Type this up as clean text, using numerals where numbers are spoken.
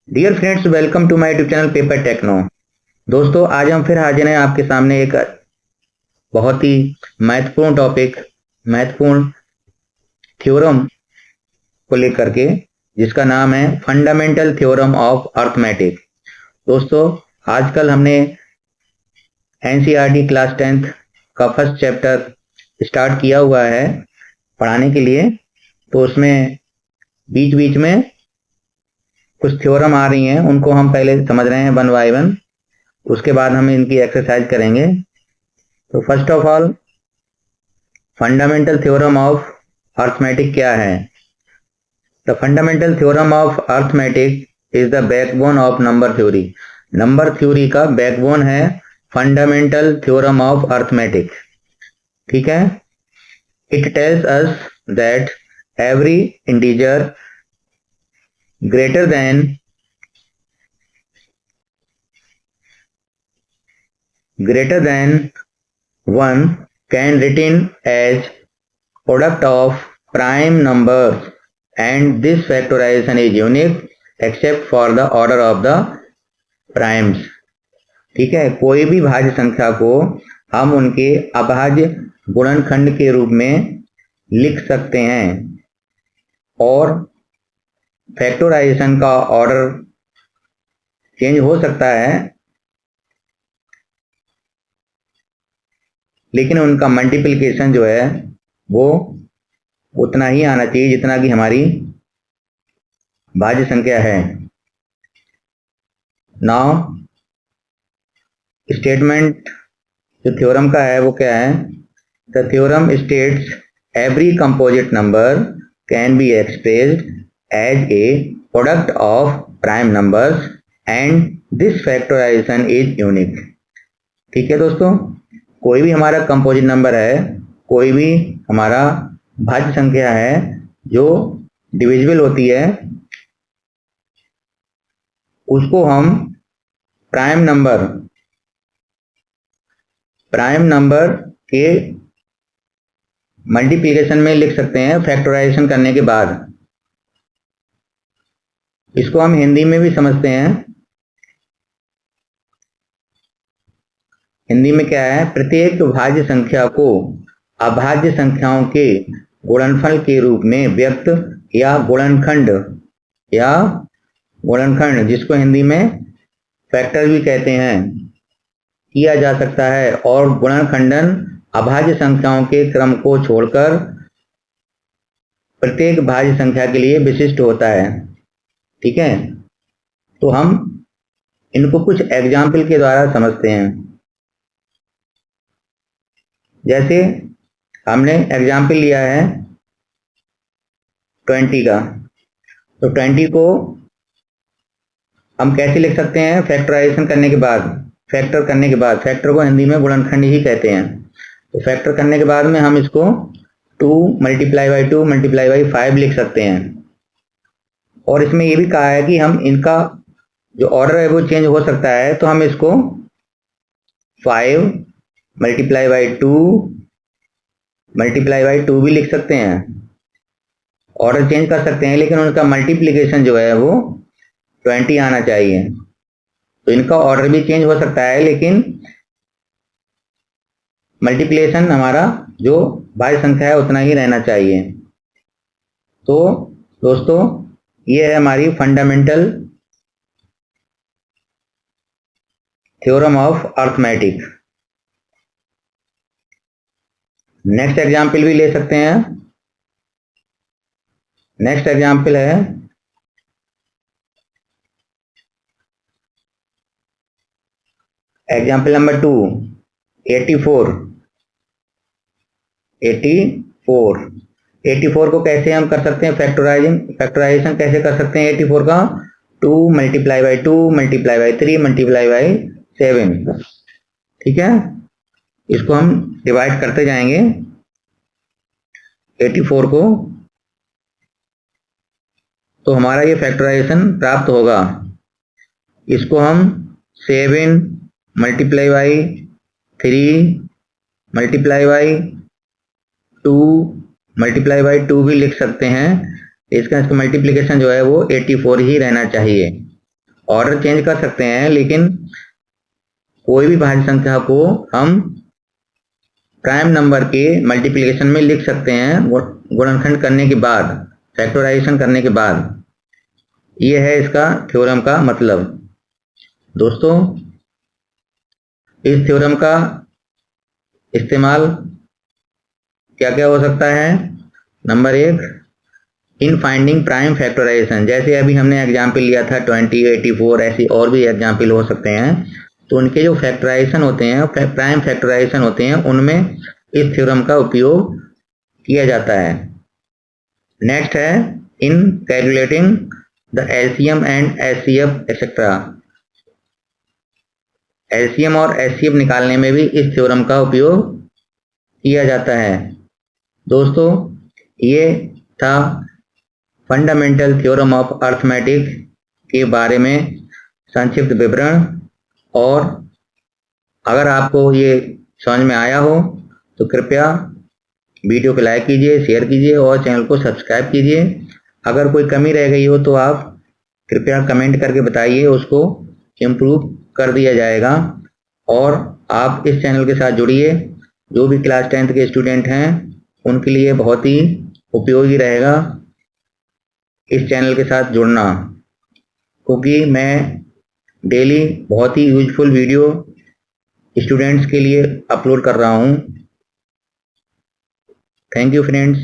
Dear friends, welcome to my YouTube channel paper techno. दोस्तों, आज हम फिर हाजिर हैं आपके सामने एक बहुत ही महत्वपूर्ण टॉपिक, महत्वपूर्ण थ्योरम को लेकर के, जिसका नाम है फंडामेंटल थ्योरम ऑफ अर्थमेटिक। दोस्तों, आजकल हमने एनसीईआरटी क्लास 10th का फर्स्ट चैप्टर स्टार्ट किया हुआ है पढ़ाने के लिए। तो उसमें बीच बीच में कुछ थ्योरम आ रही हैं, उनको हम पहले समझ रहे हैं वन बाय वन। उसके बाद हम इनकी एक्सरसाइज करेंगे। तो first of all, fundamental theorem of arithmetic क्या है? The fundamental theorem of arithmetic is the backbone of number theory. Number theory का बैकबोन है फंडामेंटल थ्योरम ऑफ अर्थमेटिक। ठीक है। It tells us that every integer greater than 1 can written as product of prime numbers, and this factorization is unique except for the order of the primes। ठीक है। कोई भी भाज्य संख्या को हम उनके अभाज्य गुणनखंड के रूप में लिख सकते हैं, और फैक्टराइजेशन का ऑर्डर चेंज हो सकता है, लेकिन उनका मल्टीप्लिकेशन जो है वो उतना ही आना चाहिए जितना कि हमारी भाज्य संख्या है। नाउ स्टेटमेंट जो थ्योरम का है वो क्या है? The theorem states every composite number can be expressed as a product of prime numbers and this factorization is unique। ठीक है दोस्तों, कोई भी हमारा कंपोजिट नंबर है, कोई भी हमारा भाज्य संख्या है जो डिविजिबल होती है, उसको हम प्राइम नंबर के मल्टीप्लिकेशन में लिख सकते हैं फैक्टराइजेशन करने के बाद। इसको हम हिंदी में भी समझते हैं। हिंदी में क्या है? प्रत्येक भाज्य संख्या को अभाज्य संख्याओं के गुणनफल के रूप में व्यक्त या गुणनखंड जिसको हिंदी में फैक्टर भी कहते हैं, किया जा सकता है। और गुणनखंडन अभाज्य संख्याओं के क्रम को छोड़कर प्रत्येक भाज्य संख्या के लिए विशिष्ट होता है। ठीक है। तो हम इनको कुछ एग्जाम्पल के द्वारा समझते हैं। जैसे हमने एग्जाम्पल लिया है 20 का, तो 20 को हम कैसे लिख सकते हैं? फैक्टराइजेशन करने के बाद, फैक्टर को हिंदी में गुणनखंड ही कहते हैं। तो फैक्टर करने के बाद में हम इसको 2 × 2 × 5 लिख सकते हैं। और इसमें ये भी कहा है कि हम इनका जो ऑर्डर है वो चेंज हो सकता है, तो हम इसको 5 × 2 भी लिख सकते हैं। ऑर्डर चेंज कर सकते हैं, लेकिन उनका मल्टीप्लिकेशन जो है वो 20 आना चाहिए। तो इनका ऑर्डर भी चेंज हो सकता है, लेकिन मल्टीप्लिकेशन हमारा जो भाज्य संख्या है उतना ही रहना चाहिए। तो दोस्तों, ये है हमारी fundamental theorem of arithmetic. Next example भी ले सकते हैं। नेक्स्ट एग्जाम्पल है एग्जाम्पल नंबर 2, 84। 84 को कैसे हम कर सकते हैं? फैक्टराइजेशन कैसे कर सकते हैं 84 का? 2 × 2 × 3 × 7। ठीक है। इसको हम डिवाइड करते जाएंगे 84 को, तो हमारा ये फैक्टराइजेशन प्राप्त होगा। इसको हम 7 × 3 × 2 × 2 भी लिख सकते हैं। इसका मल्टीप्लिकेशन जो है वो 84 ही रहना चाहिए। ऑर्डर चेंज कर सकते हैं, लेकिन कोई भी भाज्य संख्या को हम प्राइम नंबर के मल्टीप्लिकेशन में लिख सकते हैं गुणनखंड करने के बाद, फैक्टराइजेशन करने के बाद। ये है इसका थ्योरम का मतलब। दोस्तों, इस थ्योरम का इस्तेमाल क्या क्या हो सकता है? Number 1, in finding prime factorization. जैसे अभी हमने एग्जाम्पल लिया था 20, 84, ऐसी और भी एग्जाम्पल हो सकते हैं। तो उनके जो फैक्टराइजेशन होते हैं, प्राइम फैक्टराइजेशन होते हैं, उनमें इस थ्योरम का उपयोग किया जाता है। नेक्स्ट है इन calculating the LCM and HCF etcetera. LCM और एचसीएफ निकालने में भी इस थ्योरम का उपयोग किया जाता है। दोस्तों, ये था फंडामेंटल थ्योरम ऑफ अर्थमेटिक के बारे में संक्षिप्त विवरण। और अगर आपको ये समझ में आया हो तो कृपया वीडियो को लाइक कीजिए, शेयर कीजिए और चैनल को सब्सक्राइब कीजिए। अगर कोई कमी रह गई हो तो आप कृपया कमेंट करके बताइए, उसको इम्प्रूव कर दिया जाएगा। और आप इस चैनल के साथ जुड़िए। जो भी क्लास 10th के स्टूडेंट हैं उनके लिए बहुत ही उपयोगी रहेगा इस चैनल के साथ जुड़ना, क्योंकि मैं डेली बहुत ही यूजफुल वीडियो स्टूडेंट्स के लिए अपलोड कर रहा हूँ। Thank you friends.